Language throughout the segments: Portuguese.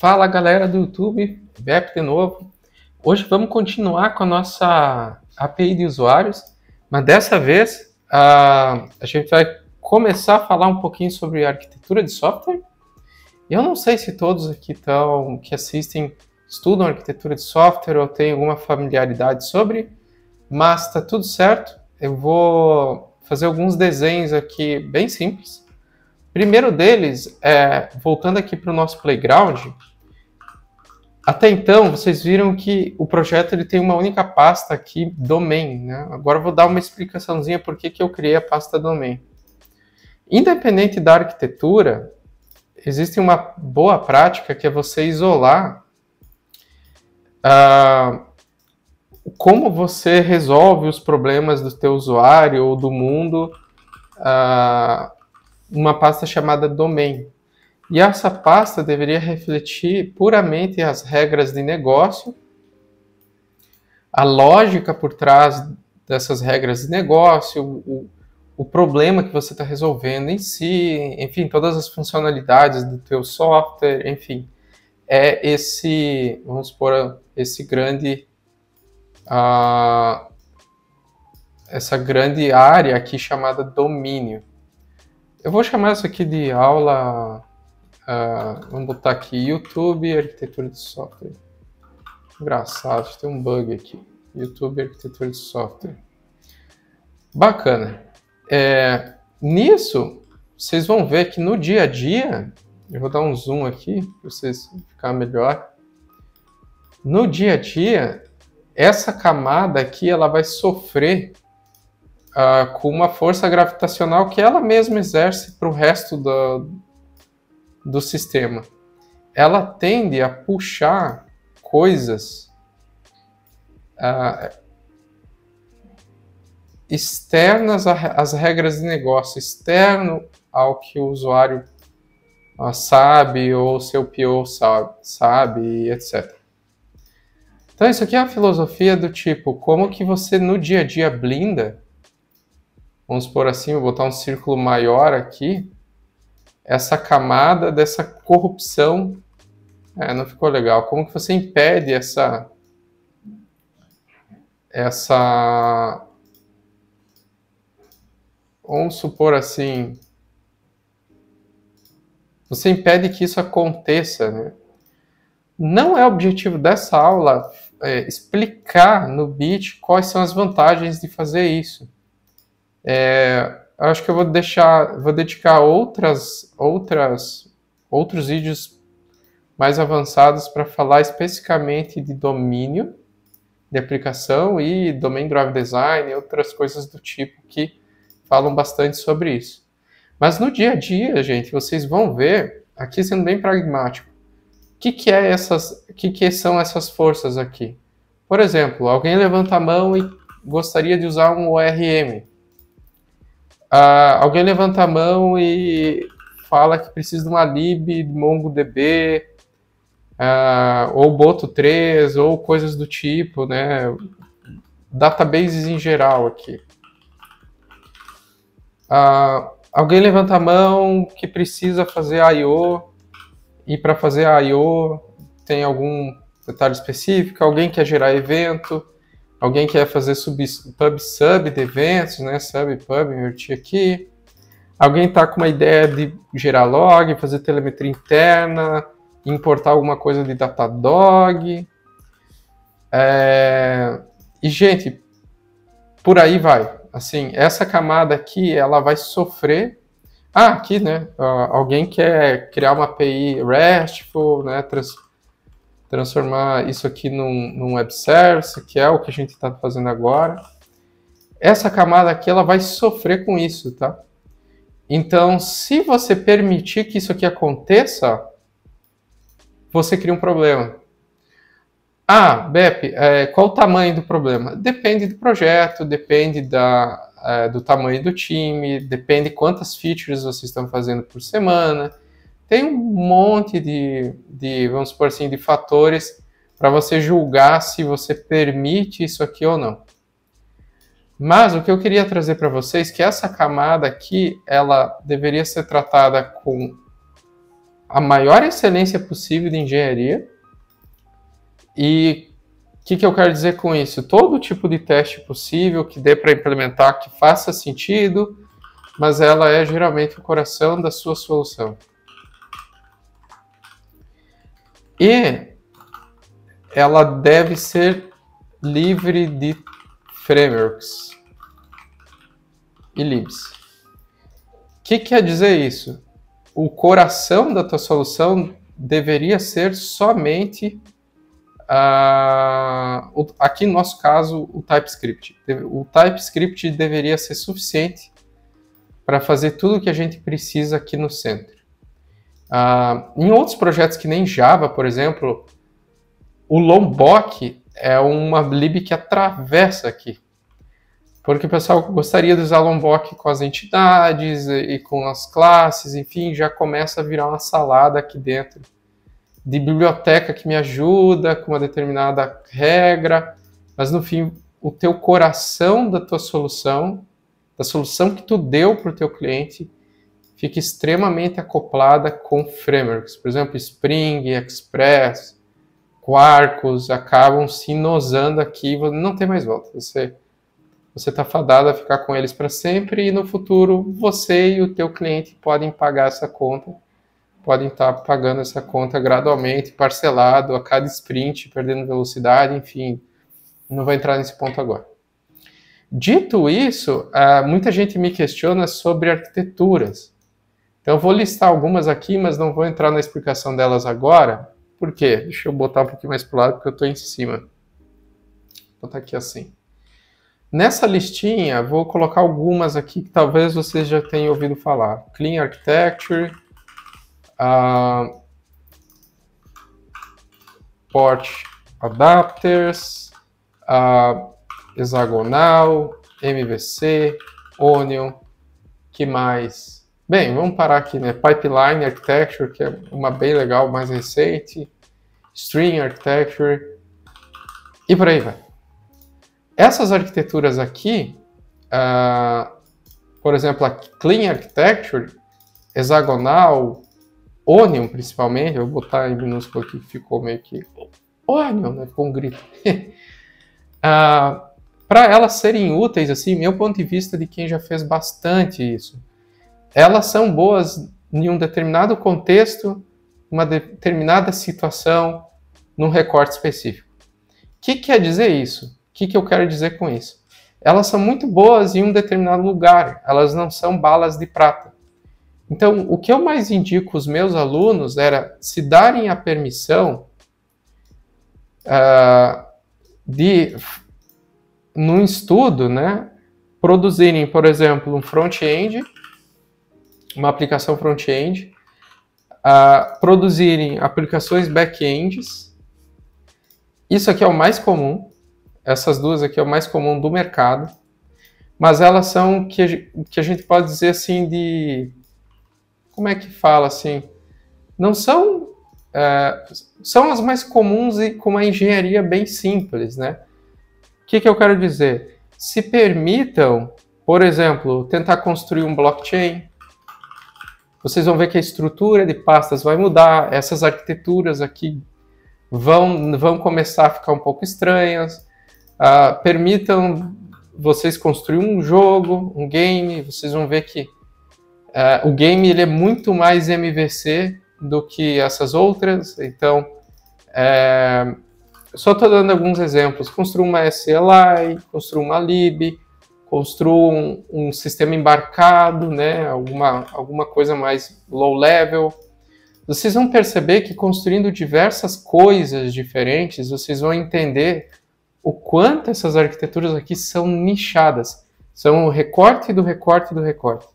Fala galera do YouTube, Bep de novo. Hoje vamos continuar com a nossa API de usuários, mas dessa vez a gente vai começar a falar um pouquinho sobre arquitetura de software. Eu não sei se todos aqui que assistem estudam arquitetura de software ou têm alguma familiaridade sobre, mas está tudo certo. Eu vou fazer alguns desenhos aqui bem simples. O primeiro deles é, voltando aqui para o nosso playground. Até então, vocês viram que o projeto ele tem uma única pasta aqui, domain, né? Agora eu vou dar uma explicaçãozinha por que eu criei a pasta domain. Independente da arquitetura, existe uma boa prática que é você isolar como você resolve os problemas do teu usuário ou do mundo uma pasta chamada domain. E essa pasta deveria refletir puramente as regras de negócio, a lógica por trás dessas regras de negócio, o problema que você está resolvendo em si, enfim, todas as funcionalidades do teu software, enfim. É esse, vamos supor, esse grande, essa grande área aqui chamada domínio. Eu vou chamar isso aqui de aula... vamos botar aqui YouTube arquitetura de software. Engraçado, tem um bug aqui. YouTube arquitetura de software. Bacana. Nisso, vocês vão ver que no dia a dia, eu vou dar um zoom aqui para vocês ficar melhor. No dia a dia, essa camada aqui ela vai sofrer com uma força gravitacional que ela mesma exerce para o resto do sistema. Ela tende a puxar coisas externas às regras de negócio, externo ao que o usuário sabe ou seu PO sabe, etc. Então isso aqui é a filosofia do tipo, como que você no dia a dia blinda, vamos por assim, vou botar um círculo maior aqui, essa camada dessa corrupção, não ficou legal. Como que você impede vamos supor assim, você impede que isso aconteça, né? Não é o objetivo dessa aula explicar no Bit quais são as vantagens de fazer isso. Eu acho que eu vou dedicar outros vídeos mais avançados para falar especificamente de domínio de aplicação e Domain Driven Design e outras coisas do tipo que falam bastante sobre isso. Mas no dia a dia, gente, vocês vão ver, aqui sendo bem pragmático, o que são essas forças aqui? Por exemplo, alguém levanta a mão e gostaria de usar um ORM. Alguém levanta a mão e fala que precisa de uma lib, MongoDB, ou Boto3, ou coisas do tipo, né? Databases em geral aqui. Alguém levanta a mão que precisa fazer I/O, e para fazer I/O tem algum detalhe específico, alguém quer gerar evento, alguém quer fazer pub-sub de eventos, né? Sub-pub, invertir aqui. Alguém está com uma ideia de gerar log, fazer telemetria interna, importar alguma coisa de Datadog. E, gente, por aí vai. Assim, essa camada aqui, ela vai sofrer... aqui, né? Alguém quer criar uma API RESTful, né? Transformar isso aqui num web service, que é o que a gente está fazendo agora. Essa camada aqui, ela vai sofrer com isso, tá? Então, se você permitir que isso aqui aconteça, você cria um problema. Bep, qual o tamanho do problema? Depende do projeto, depende do tamanho do time, depende quantas features vocês estão fazendo por semana. Tem um monte de vamos supor assim, de fatores para você julgar se você permite isso aqui ou não. Mas o que eu queria trazer para vocês é que essa camada aqui, ela deveria ser tratada com a maior excelência possível de engenharia. E o que eu quero dizer com isso? Todo tipo de teste possível que dê para implementar, que faça sentido, mas ela é geralmente o coração da sua solução. E ela deve ser livre de frameworks e libs. O que quer dizer isso? O coração da tua solução deveria ser somente, aqui no nosso caso, o TypeScript. O TypeScript deveria ser suficiente para fazer tudo o que a gente precisa aqui no centro. Em outros projetos que nem Java, por exemplo, o Lombok é uma lib que atravessa aqui. Porque o pessoal gostaria de usar Lombok com as entidades e com as classes, enfim, já começa a virar uma salada aqui dentro de biblioteca que me ajuda com uma determinada regra, mas no fim, o teu coração da tua solução, da solução que tu deu para o teu cliente, fica extremamente acoplada com frameworks. Por exemplo, Spring, Express, Quarkus, acabam se inosando aqui, não tem mais volta. Você está fadado a ficar com eles para sempre e no futuro você e o teu cliente podem pagar essa conta, podem estar pagando essa conta gradualmente, parcelado, a cada sprint, perdendo velocidade, enfim, não vou entrar nesse ponto agora. Dito isso, muita gente me questiona sobre arquiteturas. Então eu vou listar algumas aqui, mas não vou entrar na explicação delas agora. Por quê? Deixa eu botar um pouquinho mais para o lado, porque eu estou em cima. Vou botar aqui assim. Nessa listinha, vou colocar algumas aqui que talvez vocês já tenham ouvido falar. Clean Architecture, Port Adapters, Hexagonal, MVC, Onion, que mais? Bem, vamos parar aqui, né? Pipeline Architecture, que é uma bem legal, mais recente. String Architecture, e por aí vai. Essas arquiteturas aqui, por exemplo, a Clean Architecture, Hexagonal, Onion principalmente, eu vou botar em minúsculo aqui, ficou meio que Onion, né? Ficou um grito. Para elas serem úteis, assim, meu ponto de vista de quem já fez bastante isso, elas são boas em um determinado contexto, uma determinada situação, num recorte específico. O que quer dizer isso? O que eu quero dizer com isso? Elas são muito boas em um determinado lugar, elas não são balas de prata. Então, o que eu mais indico os meus alunos era se darem a permissão de, num estudo, né, produzirem, por exemplo, um front-end, uma aplicação front-end, produzirem aplicações back-ends. Isso aqui é o mais comum, essas duas aqui é o mais comum do mercado, mas elas são que a gente pode dizer assim de... Como é que fala assim? Não são... são as mais comuns e com uma engenharia bem simples, né? O que eu quero dizer? Se permitam, por exemplo, tentar construir um blockchain. Vocês vão ver que a estrutura de pastas vai mudar, essas arquiteturas aqui vão começar a ficar um pouco estranhas. Permitam vocês construir um jogo, um game, vocês vão ver que o game ele é muito mais MVC do que essas outras, então só estou dando alguns exemplos. Construa uma CLI, construa uma lib, construa um sistema embarcado, né? alguma coisa mais low level. Vocês vão perceber que construindo diversas coisas diferentes, vocês vão entender o quanto essas arquiteturas aqui são nichadas. São o recorte do recorte do recorte.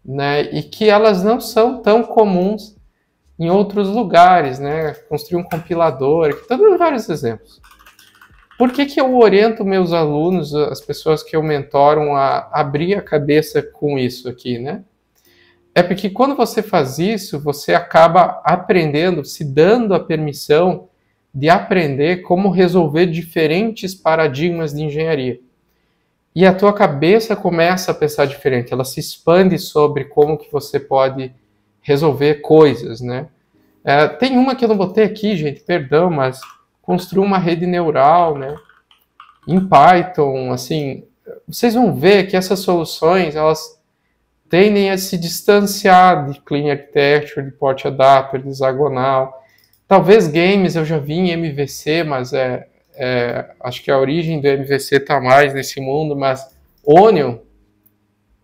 Né? E que elas não são tão comuns em outros lugares, né? Construir um compilador, estou dando vários exemplos. Por que eu oriento meus alunos, as pessoas que eu mentoro, a abrir a cabeça com isso aqui, né? É porque quando você faz isso, você acaba aprendendo, se dando a permissão de aprender como resolver diferentes paradigmas de engenharia. E a tua cabeça começa a pensar diferente, ela se expande sobre como que você pode resolver coisas, né? Tem uma que eu não botei aqui, gente, perdão, mas construir uma rede neural, né? Em Python, assim, vocês vão ver que essas soluções, elas tendem a se distanciar de Clean Architecture, de Port Adapter, de hexagonal. Talvez games eu já vi em MVC, mas acho que a origem do MVC está mais nesse mundo, mas Onion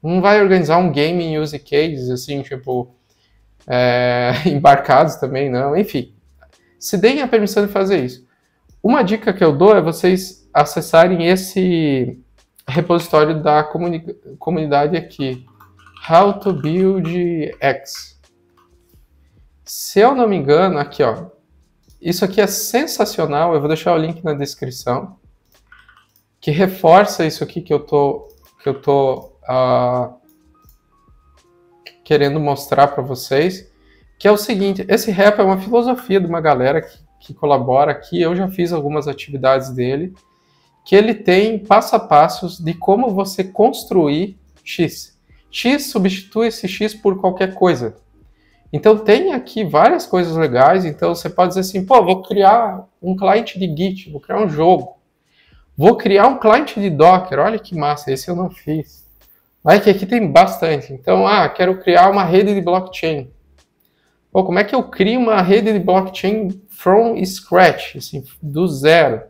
não vai organizar um game em use cases, assim, tipo, embarcados também, não. Enfim, se deem a permissão de fazer isso. Uma dica que eu dou é vocês acessarem esse repositório da comunidade aqui, How to Build X. Se eu não me engano, aqui ó, isso aqui é sensacional, eu vou deixar o link na descrição, que reforça isso aqui que eu tô querendo mostrar para vocês, que é o seguinte, esse repo é uma filosofia de uma galera que colabora aqui, eu já fiz algumas atividades dele, que ele tem passo a passos de como você construir X. X substitui esse X por qualquer coisa. Então tem aqui várias coisas legais, então você pode dizer assim, pô, vou criar um cliente de Git, vou criar um jogo, vou criar um cliente de Docker, olha que massa, esse eu não fiz. Vai que aqui tem bastante, então, quero criar uma rede de blockchain. Pô, como é que eu crio uma rede de blockchain from scratch, assim, do zero?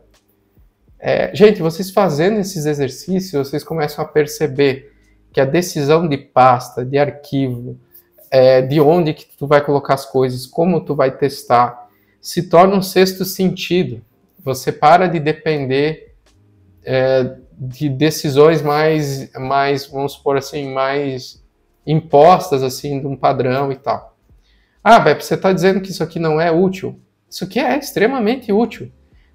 Gente, vocês fazendo esses exercícios, vocês começam a perceber que a decisão de pasta, de arquivo, de onde que tu vai colocar as coisas, como tu vai testar, se torna um sexto sentido. Você para de depender de decisões mais, vamos supor assim, mais impostas, assim, de um padrão e tal. Beppe, você está dizendo que isso aqui não é útil? Isso aqui é extremamente útil.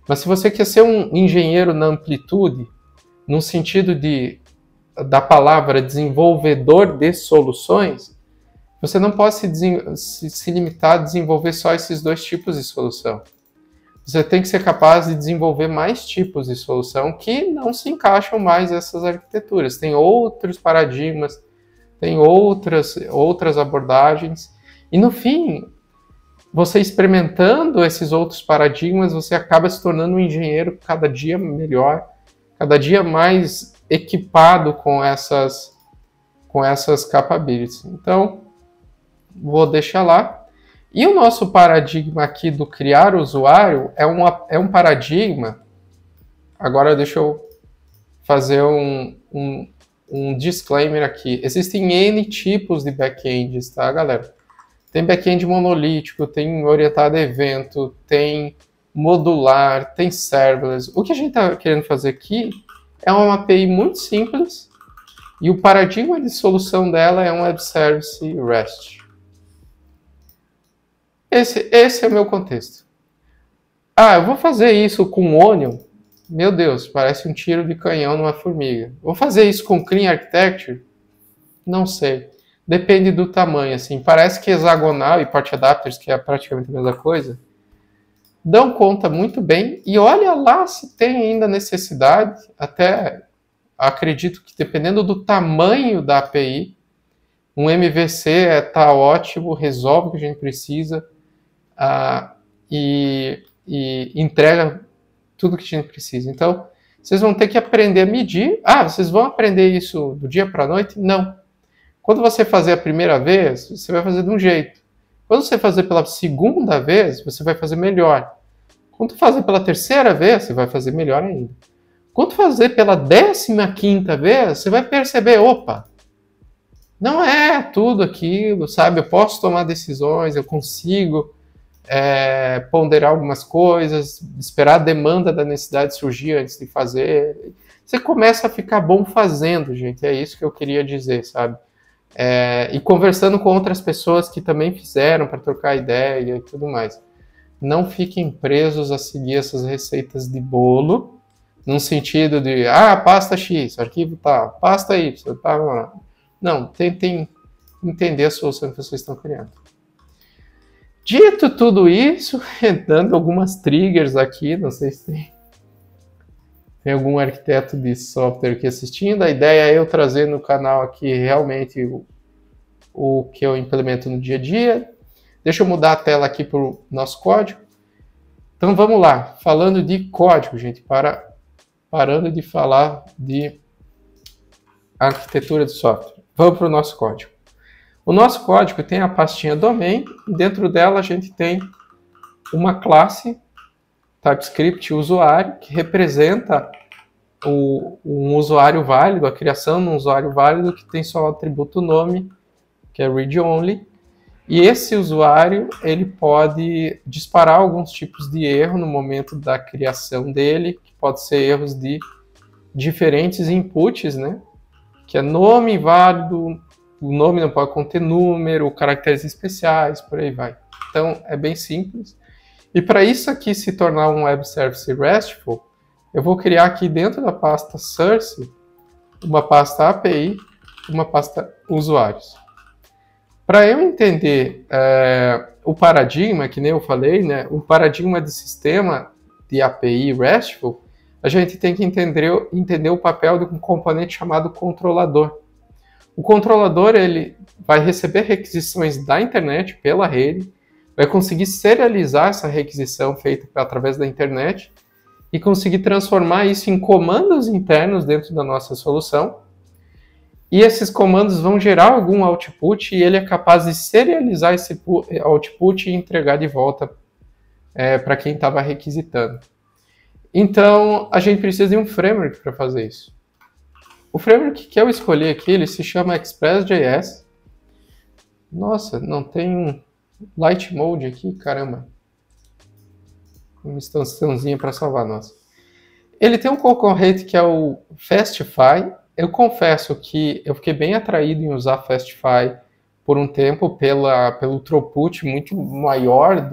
Mas se você quer ser um engenheiro na amplitude, no sentido da palavra desenvolvedor de soluções, você não pode se limitar a desenvolver só esses dois tipos de solução. Você tem que ser capaz de desenvolver mais tipos de solução que não se encaixam mais nessas arquiteturas. Tem outros paradigmas, tem outras abordagens. E no fim, você experimentando esses outros paradigmas, você acaba se tornando um engenheiro cada dia melhor, cada dia mais equipado com essas capabilities. Então, vou deixar lá. E o nosso paradigma aqui do criar usuário é um paradigma. Agora deixa eu fazer um disclaimer aqui. Existem N tipos de backends, tá, galera? Tem back-end monolítico, tem orientado a evento, tem modular, tem serverless. O que a gente está querendo fazer aqui é uma API muito simples e o paradigma de solução dela é um Web Service REST. Esse é o meu contexto. Eu vou fazer isso com Onion? Meu Deus, parece um tiro de canhão numa formiga. Vou fazer isso com Clean Architecture? Não sei. Depende do tamanho, assim. Parece que hexagonal e port adapters, que é praticamente a mesma coisa, dão conta muito bem. E olha lá se tem ainda necessidade. Até acredito que dependendo do tamanho da API, um MVC está ótimo, resolve o que a gente precisa e entrega tudo que a gente precisa. Então, vocês vão ter que aprender a medir. Vocês vão aprender isso do dia para a noite? Não. Quando você fazer a primeira vez, você vai fazer de um jeito. Quando você fazer pela segunda vez, você vai fazer melhor. Quando fazer pela terceira vez, você vai fazer melhor ainda. Quando fazer pela 15ª vez, você vai perceber, opa, não é tudo aquilo, sabe? Eu posso tomar decisões, eu consigo ponderar algumas coisas, esperar a demanda da necessidade surgir antes de fazer. Você começa a ficar bom fazendo, gente. É isso que eu queria dizer, sabe? E conversando com outras pessoas que também fizeram para trocar ideia e tudo mais. Não fiquem presos a seguir essas receitas de bolo, num sentido de, pasta X, arquivo tá, pasta Y, tá. Não, tentem entender a solução que vocês estão criando. Dito tudo isso, dando algumas triggers aqui, não sei se tem algum arquiteto de software aqui assistindo. A ideia é eu trazer no canal aqui realmente o que eu implemento no dia a dia. Deixa eu mudar a tela aqui para o nosso código. Então vamos lá, falando de código, gente, parando de falar de arquitetura de software. Vamos para o nosso código. O nosso código tem a pastinha domain, e dentro dela a gente tem uma classe TypeScript usuário, que representa um usuário válido, a criação de um usuário válido que tem só o atributo nome, que é read-only. E esse usuário, ele pode disparar alguns tipos de erro no momento da criação dele, que pode ser erros de diferentes inputs, né? Que é nome válido, o nome não pode conter número, caracteres especiais, por aí vai. Então, é bem simples. E para isso aqui se tornar um Web Service RESTful, eu vou criar aqui dentro da pasta Source, uma pasta API, uma pasta usuários. Para eu entender o paradigma, que nem eu falei, né, o paradigma de sistema de API RESTful, a gente tem que entender o papel de um componente chamado controlador. O controlador ele vai receber requisições da internet pela rede, vai conseguir serializar essa requisição feita através da internet e conseguir transformar isso em comandos internos dentro da nossa solução. E esses comandos vão gerar algum output e ele é capaz de serializar esse output e entregar de volta para quem estava requisitando. Então, a gente precisa de um framework para fazer isso. O framework que eu escolhi aqui, ele se chama Express.js. Nossa, não tem um Light Mode aqui, caramba. Uma extensãozinha para salvar, nossa. Ele tem um concorrente que é o Fastify. Eu confesso que eu fiquei bem atraído em usar Fastify por um tempo pelo throughput muito maior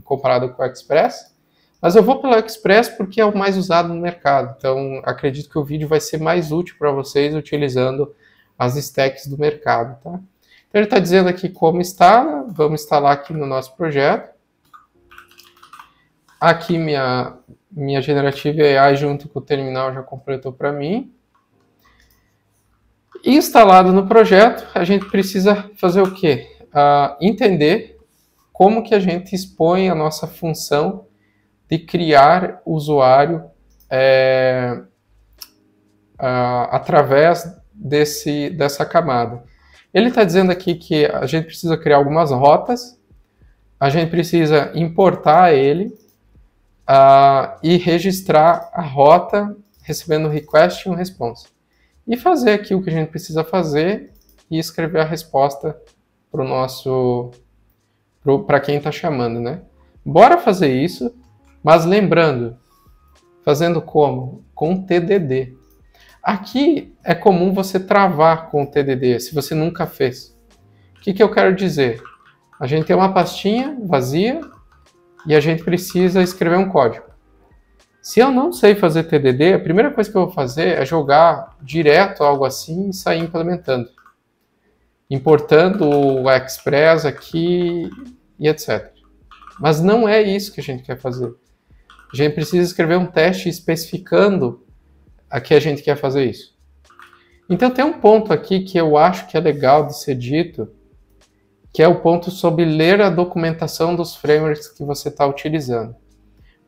comparado com o Express. Mas eu vou pelo Express porque é o mais usado no mercado. Então, acredito que o vídeo vai ser mais útil para vocês utilizando as stacks do mercado, tá? Então, ele está dizendo aqui como instala. Vamos instalar aqui no nosso projeto. Aqui minha Generative AI junto com o terminal já completou para mim. Instalado no projeto, a gente precisa fazer o quê? Entender como que a gente expõe a nossa função de criar usuário através dessa camada. Ele está dizendo aqui que a gente precisa criar algumas rotas, a gente precisa importar ele e registrar a rota recebendo um request e um response. E fazer aqui o que a gente precisa fazer e escrever a resposta para quem está chamando, né? Bora fazer isso. Mas lembrando, fazendo como? Com TDD. Aqui é comum você travar com o TDD, se você nunca fez. O que eu quero dizer? A gente tem uma pastinha vazia e a gente precisa escrever um código. Se eu não sei fazer TDD, a primeira coisa que eu vou fazer é jogar direto algo assim e sair implementando. Importando o Express aqui e etc. Mas não é isso que a gente quer fazer. A gente precisa escrever um teste especificando a que a gente quer fazer isso. Então tem um ponto aqui que eu acho que é legal de ser dito, que é o ponto sobre ler a documentação dos frameworks que você está utilizando.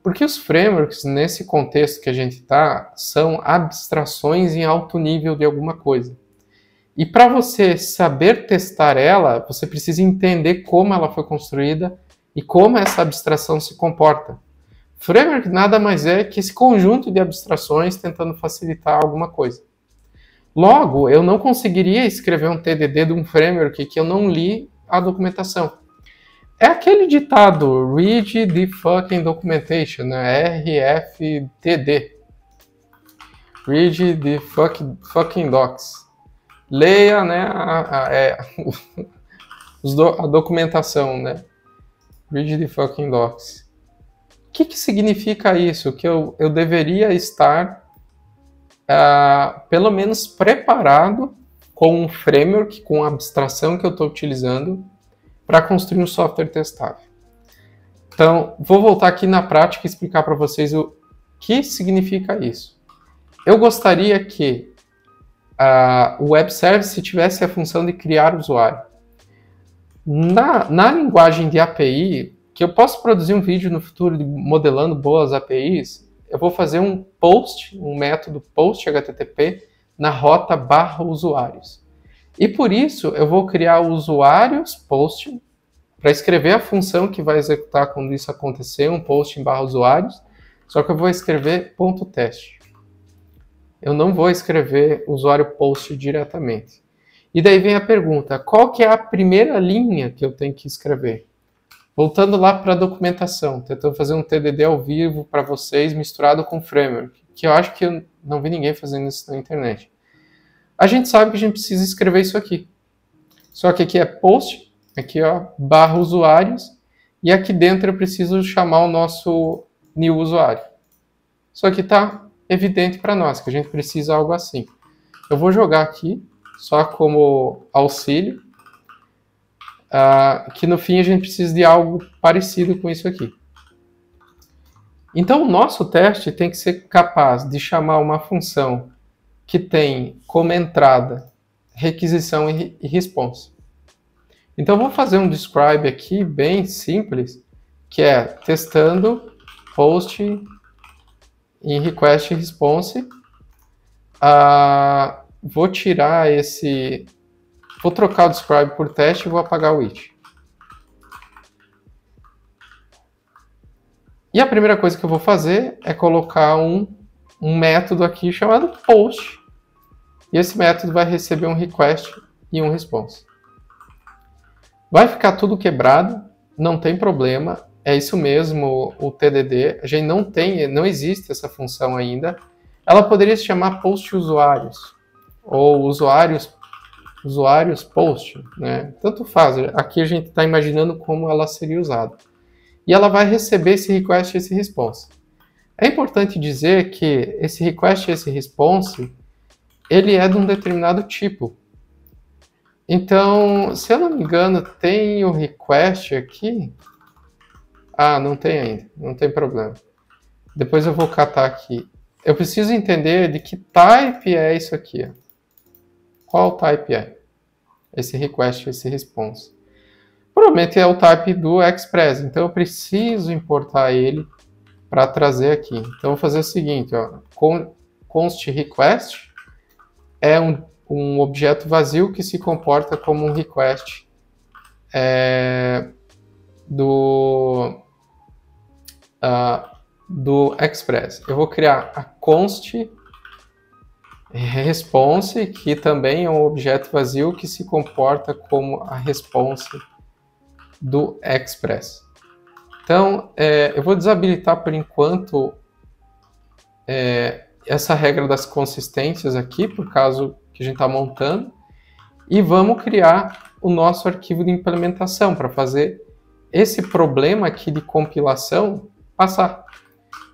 Porque os frameworks, nesse contexto que a gente está, são abstrações em alto nível de alguma coisa. E para você saber testar ela, você precisa entender como ela foi construída e como essa abstração se comporta. Framework nada mais é que esse conjunto de abstrações tentando facilitar alguma coisa. Logo, eu não conseguiria escrever um TDD de um framework que eu não li a documentação. É aquele ditado, read the fucking documentation, né? RFTD. Read the fucking docs. Leia, né, a documentação, né? Read the fucking docs. O que significa isso? Que eu deveria estar, pelo menos, preparado com um framework, com a abstração que eu estou utilizando para construir um software testável. Então, vou voltar aqui na prática e explicar para vocês o que significa isso. Eu gostaria que o Web Service tivesse a função de criar usuário. Na linguagem de API, que eu posso produzir um vídeo no futuro modelando boas APIs, eu vou fazer um post, um método post HTTP na rota /usuários. E por isso eu vou criar o usuários post para escrever a função que vai executar quando isso acontecer, um post em /usuários, só que eu vou escrever .teste. Eu não vou escrever usuário post diretamente. E daí vem a pergunta, qual que é a primeira linha que eu tenho que escrever? Voltando lá para a documentação, tentando fazer um TDD ao vivo para vocês misturado com framework, que eu acho que eu não vi ninguém fazendo isso na internet. A gente sabe que a gente precisa escrever isso aqui. Só que aqui é post, aqui ó, /usuários, e aqui dentro eu preciso chamar o nosso new usuário. Só que está evidente para nós que a gente precisa algo assim. Eu vou jogar aqui, só como auxílio, que no fim a gente precisa de algo parecido com isso aqui. Então o nosso teste tem que ser capaz de chamar uma função que tem como entrada requisição e response. Então vou fazer um describe aqui bem simples, que é testando post em request e response. Vou tirar esse... Vou trocar o describe por teste e vou apagar o it. E a primeira coisa que eu vou fazer é colocar um método aqui chamado post. E esse método vai receber um request e um response. Vai ficar tudo quebrado, não tem problema. É isso mesmo o TDD. A gente não existe essa função ainda. Ela poderia se chamar post usuários ou usuários post, né? Tanto faz. Aqui a gente está imaginando como ela seria usada. E ela vai receber esse request e esse response. É importante dizer que esse request e esse response, ele é de um determinado tipo. Então, se eu não me engano, tem o request aqui. Não tem ainda, não tem problema. Depois eu vou catar aqui. Eu preciso entender de que type é isso aqui. Ó. Qual type é? Esse request e esse response. Provavelmente é o type do Express, então eu preciso importar ele para trazer aqui. Então eu vou fazer o seguinte, ó, const request é um objeto vazio que se comporta como um request do Express. Eu vou criar a const response, que também é um objeto vazio que se comporta como a response do Express. Então, eu vou desabilitar por enquanto essa regra das consistências aqui, por causa que a gente está montando, e vamos criar o nosso arquivo de implementação para fazer esse problema aqui de compilação passar.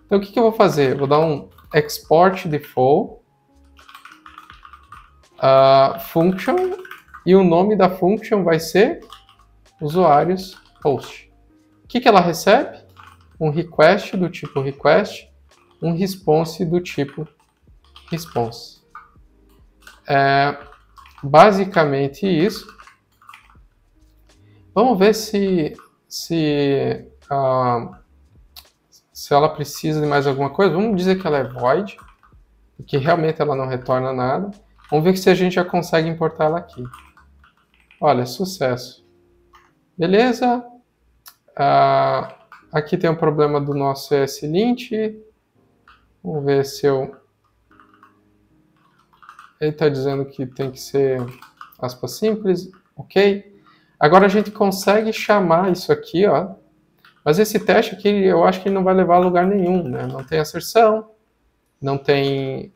Então, o que eu vou fazer? Eu vou dar um export default function, e o nome da function vai ser usuários post. O que ela recebe? Um request do tipo request, um response do tipo response. Basicamente isso. Vamos ver se ela precisa de mais alguma coisa. Vamos dizer que ela é void, porque realmente ela não retorna nada. Vamos ver se a gente já consegue importar ela aqui. Olha, sucesso. Beleza. Aqui tem um problema do nosso ESLint. Vamos ver se eu... Ele está dizendo que tem que ser aspas simples. Ok. Agora a gente consegue chamar isso aqui, ó. Mas esse teste aqui, eu acho que ele não vai levar a lugar nenhum, né? Não tem asserção, não tem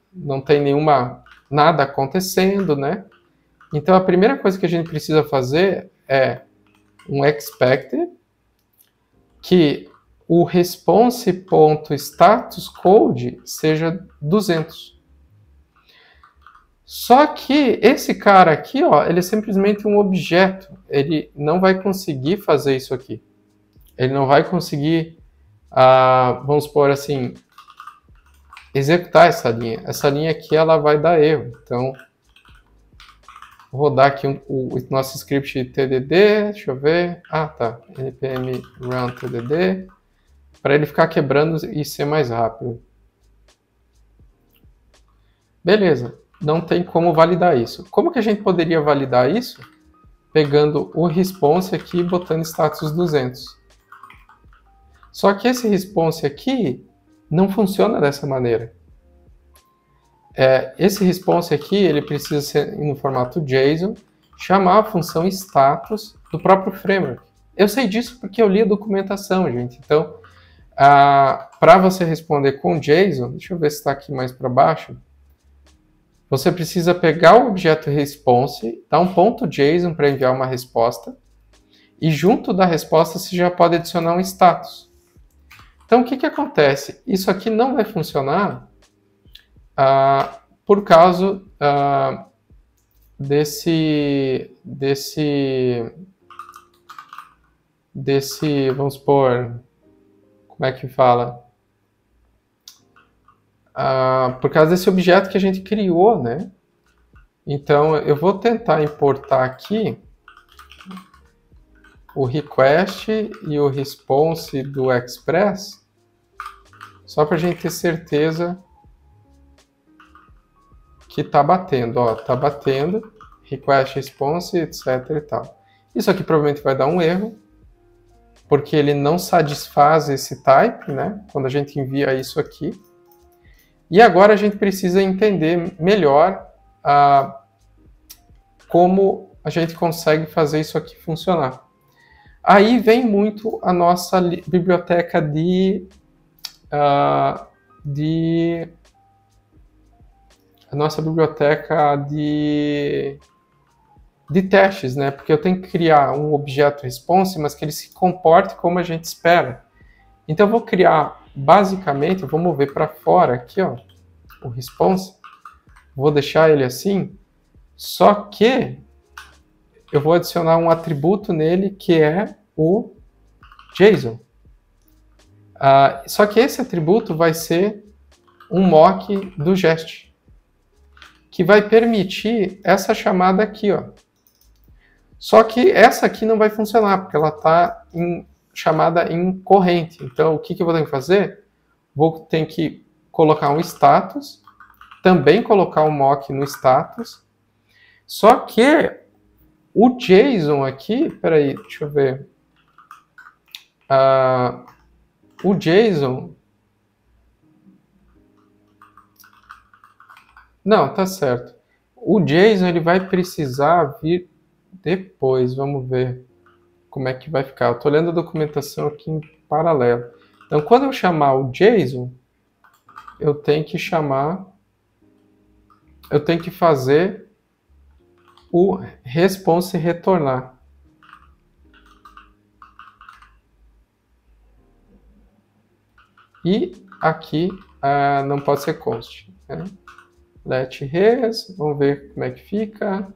nada acontecendo, né? Então a primeira coisa que a gente precisa fazer é um expected, que o response.statuscode seja 200. Só que esse cara aqui, ó, ele é simplesmente um objeto. Ele não vai conseguir fazer isso aqui. Ele não vai conseguir, vamos supor assim, executar essa linha. Essa linha aqui, ela vai dar erro. Então, rodar aqui o nosso script TDD, deixa eu ver, tá, npm run TDD, para ele ficar quebrando e ser mais rápido. Beleza, não tem como validar isso. Como que a gente poderia validar isso? Pegando o response aqui e botando status 200. Só que esse response aqui não funciona dessa maneira. Esse response aqui, ele precisa ser no formato JSON, chamar a função status do próprio framework. Eu sei disso porque eu li a documentação, gente. Então, para você responder com JSON, deixa eu ver se está aqui mais para baixo, você precisa pegar o objeto response, dar um ponto JSON para enviar uma resposta, e junto da resposta você já pode adicionar um status. Então, o que acontece? Isso aqui não vai funcionar por causa desse, vamos supor, como é que fala? Por causa desse objeto que a gente criou, né? Então, eu vou tentar importar aqui o request e o response do Express, só para a gente ter certeza que está batendo. Está batendo, request, response, etc. e tal. Isso aqui provavelmente vai dar um erro, porque ele não satisfaz esse type, né? Quando a gente envia isso aqui. E agora a gente precisa entender melhor como a gente consegue fazer isso aqui funcionar. Aí vem muito a nossa biblioteca de testes, né? Porque eu tenho que criar um objeto response, mas que ele se comporte como a gente espera. Então eu vou criar, basicamente, eu vou mover para fora aqui, ó, o response, vou deixar ele assim, só que eu vou adicionar um atributo nele que é o JSON. Só que esse atributo vai ser um mock do Jest, que vai permitir essa chamada aqui, ó. Só que essa aqui não vai funcionar, porque ela está chamada em corrente. Então, o que eu vou ter que fazer? Vou ter que colocar um status, também colocar um mock no status, só que o JSON aqui, peraí, deixa eu ver, o JSON, não, tá certo, o JSON ele vai precisar vir depois, vamos ver como é que vai ficar. Eu estou lendo a documentação aqui em paralelo. Então, quando eu chamar o JSON, eu tenho que fazer o response retornar. E aqui não pode ser const, né? Let res, vamos ver como é que fica.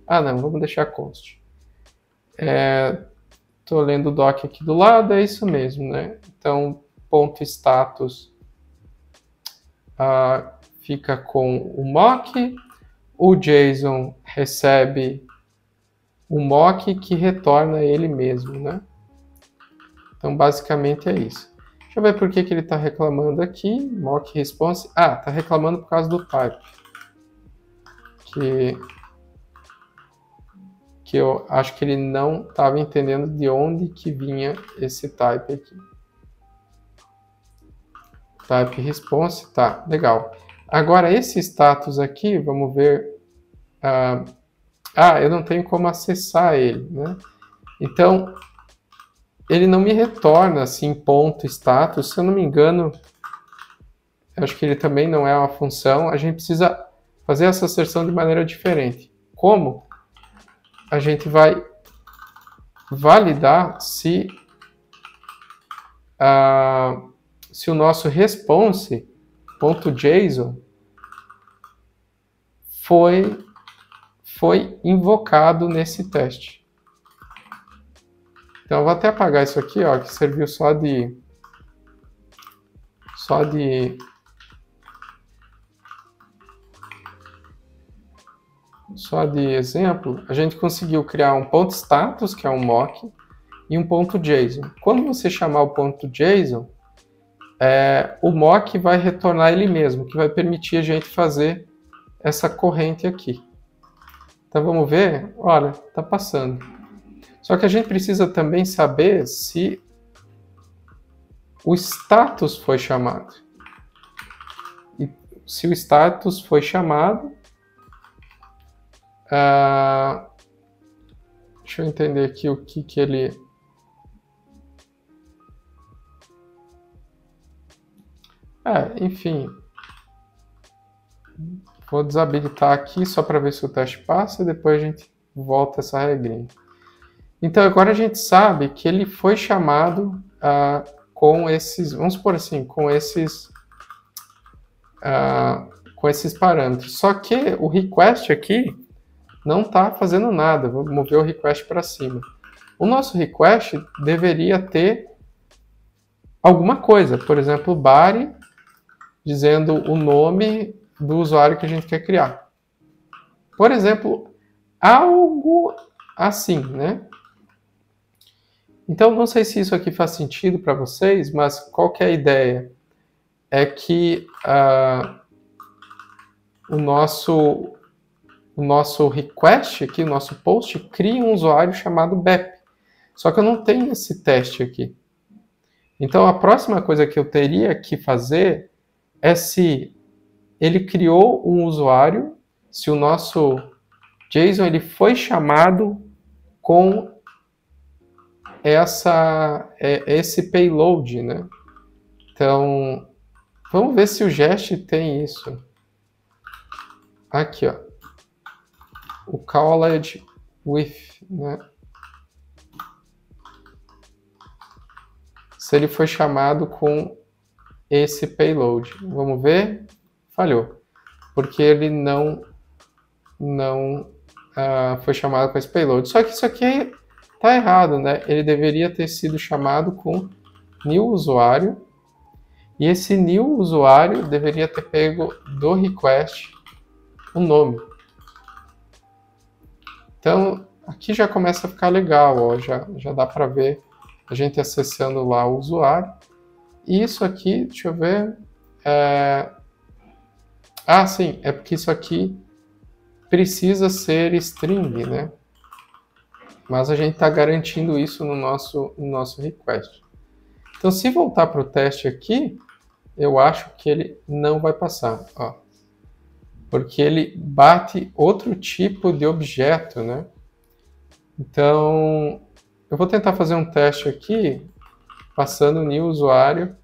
Não, vamos deixar const. Estou lendo o doc aqui do lado, é isso mesmo, né? Então, ponto status fica com o mock, o JSON recebe o mock que retorna ele mesmo, né? Então, basicamente é isso. Deixa eu ver por que ele está reclamando aqui. Mock response. Está reclamando por causa do type. Que eu acho que ele não estava entendendo de onde que vinha esse type aqui. Type response, tá, legal. Agora, esse status aqui, vamos ver. Eu não tenho como acessar ele, né? Então, ele não me retorna assim ponto status. Se eu não me engano, acho que ele também não é uma função. A gente precisa fazer essa asserção de maneira diferente. Como? A gente vai validar se o nosso response.json foi invocado nesse teste. Então eu vou até apagar isso aqui, ó, que serviu só de só de exemplo, a gente conseguiu criar um ponto status, que é um mock, e um ponto JSON. Quando você chamar o ponto JSON, o mock vai retornar ele mesmo, que vai permitir a gente fazer essa corrente aqui. Então vamos ver, olha, está passando. Só que a gente precisa também saber se o status foi chamado. E se o status foi chamado, deixa eu entender aqui o que ele... enfim, vou desabilitar aqui só para ver se o teste passa e depois a gente volta essa regrinha. Então agora a gente sabe que ele foi chamado com esses, vamos supor assim, com esses parâmetros. Só que o request aqui não está fazendo nada. Vou mover o request para cima. O nosso request deveria ter alguma coisa, por exemplo, body, dizendo o nome do usuário que a gente quer criar. Por exemplo, algo assim, né? Então, não sei se isso aqui faz sentido para vocês, mas qual que é a ideia? É que o nosso request aqui, o nosso post, cria um usuário chamado BEP. Só que eu não tenho esse teste aqui. Então, a próxima coisa que eu teria que fazer é se ele criou um usuário, se o nosso JSON ele foi chamado com esse payload, né? Então, vamos ver se o Jest tem isso. Aqui, ó. O called with, né? Se ele foi chamado com esse payload. Vamos ver? Falhou. Porque ele não foi chamado com esse payload. Só que isso aqui tá errado, né? Ele deveria ter sido chamado com new usuário. E esse new usuário deveria ter pego do request o nome. Então, aqui já começa a ficar legal, ó, já dá para ver a gente acessando lá o usuário. E isso aqui, deixa eu ver, sim, é porque isso aqui precisa ser string, né? Mas a gente está garantindo isso no nosso request. Então, se voltar para o teste aqui, eu acho que ele não vai passar, ó. Porque ele bate outro tipo de objeto, né? Então, eu vou tentar fazer um teste aqui, passando o new usuário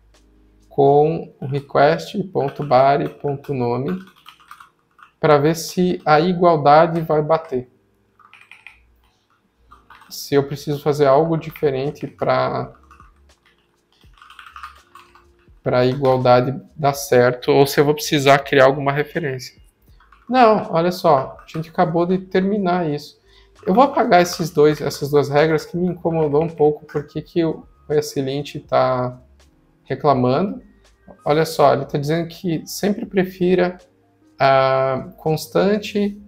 com o request.body.nome, para ver se a igualdade vai bater. Se eu preciso fazer algo diferente para a igualdade dar certo, ou se eu vou precisar criar alguma referência. Não, olha só, a gente acabou de terminar isso. Eu vou apagar essas duas regras que me incomodou um pouco, porque que o ESLint está reclamando. Olha só, ele está dizendo que sempre prefira constante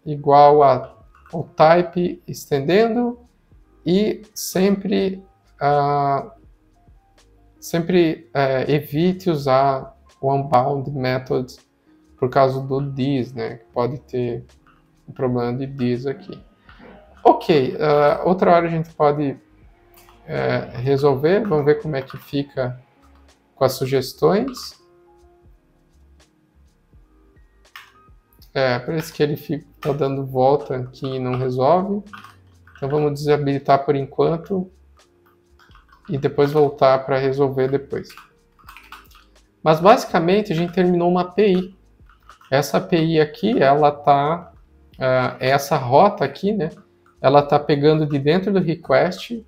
igual ao type estendendo e sempre evite usar o unbound methods por causa do this, né? Que pode ter um problema de this aqui. Ok, outra hora a gente pode resolver. Vamos ver como é que fica com as sugestões. Parece que ele está dando volta aqui e não resolve. Então vamos desabilitar por enquanto e depois voltar para resolver depois. Mas basicamente a gente terminou uma API. Essa API aqui, ela tá, essa rota aqui, né? Ela tá pegando de dentro do request,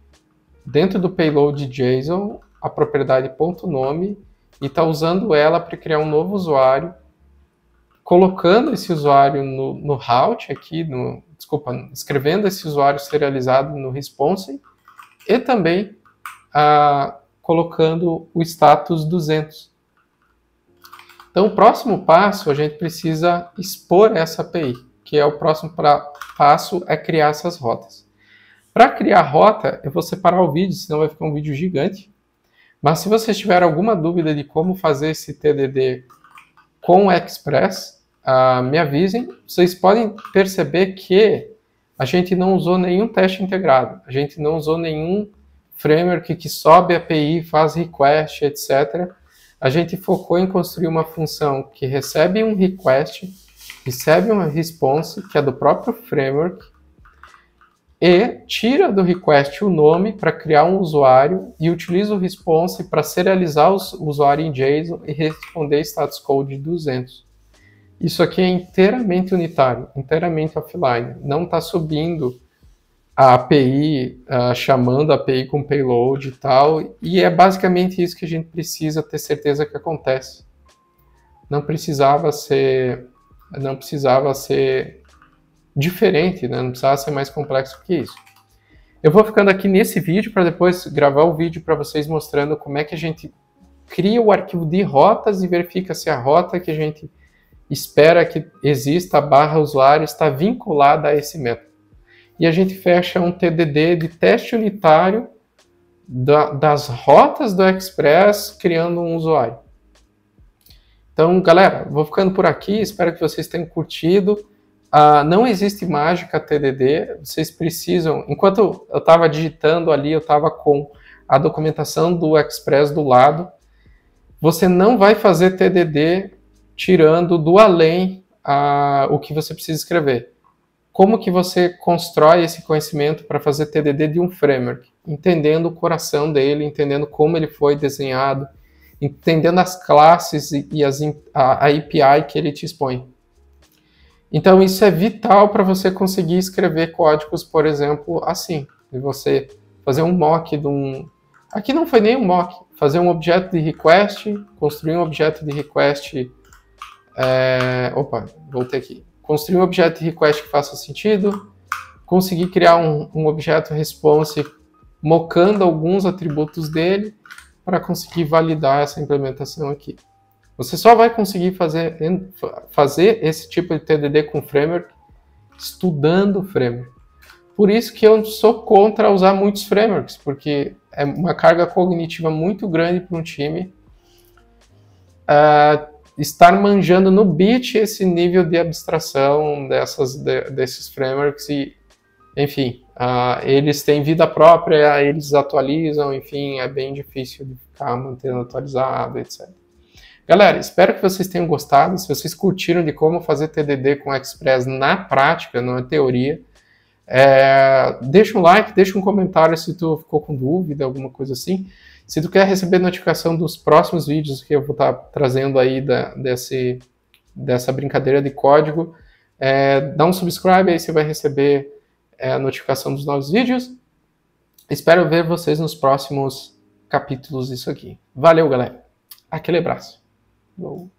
dentro do payload JSON, a propriedade .nome e tá usando ela para criar um novo usuário, colocando esse usuário no route aqui, escrevendo esse usuário serializado no response e também colocando o status 200. Então, o próximo passo, a gente precisa expor essa API, que é o próximo passo, é criar essas rotas. Para criar a rota, eu vou separar o vídeo, senão vai ficar um vídeo gigante. Mas se vocês tiverem alguma dúvida de como fazer esse TDD com o Express, me avisem. Vocês podem perceber que a gente não usou nenhum teste integrado, a gente não usou nenhum framework que sobe a API, faz request, etc. A gente focou em construir uma função que recebe um request, recebe uma response, que é do próprio framework, e tira do request o nome para criar um usuário e utiliza o response para serializar o usuário em JSON e responder status code 200. Isso aqui é inteiramente unitário, inteiramente offline. Não está subindo a API, chamando a API com payload e tal, e é basicamente isso que a gente precisa ter certeza que acontece. Não precisava ser diferente, né? Não precisava ser mais complexo que isso. Eu vou ficando aqui nesse vídeo para depois gravar o vídeo para vocês mostrando como é que a gente cria o arquivo de rotas e verifica se a rota que a gente espera que exista / usuário está vinculada a esse método. E a gente fecha um TDD de teste unitário das rotas do Express criando um usuário. Então, galera, vou ficando por aqui, espero que vocês tenham curtido. Não existe mágica TDD, vocês precisam... Enquanto eu estava digitando ali, eu estava com a documentação do Express do lado. Você não vai fazer TDD tirando do além o que você precisa escrever. Como que você constrói esse conhecimento para fazer TDD de um framework? Entendendo o coração dele, entendendo como ele foi desenhado, entendendo as classes e a API que ele te expõe. Então isso é vital para você conseguir escrever códigos, por exemplo, assim. E você fazer um mock de um... Aqui não foi nem um mock. Fazer um objeto de request, construir um objeto de request... voltei aqui. Construir um objeto de request que faça sentido. Conseguir criar um objeto response mocando alguns atributos dele para conseguir validar essa implementação aqui. Você só vai conseguir fazer esse tipo de TDD com framework estudando o framework. Por isso que eu sou contra usar muitos frameworks, porque é uma carga cognitiva muito grande para um time estar manjando no bit esse nível de abstração desses frameworks e, enfim, eles têm vida própria, eles atualizam, enfim, é bem difícil de ficar mantendo atualizado, etc. Galera, espero que vocês tenham gostado. Se vocês curtiram de como fazer TDD com Express na prática, não é teoria, deixa um like, deixa um comentário se tu ficou com dúvida, alguma coisa assim. Se tu quer receber notificação dos próximos vídeos que eu vou estar trazendo aí dessa brincadeira de código, dá um subscribe, aí você vai receber a notificação dos novos vídeos. Espero ver vocês nos próximos capítulos disso aqui. Valeu, galera. Aquele abraço. Falou.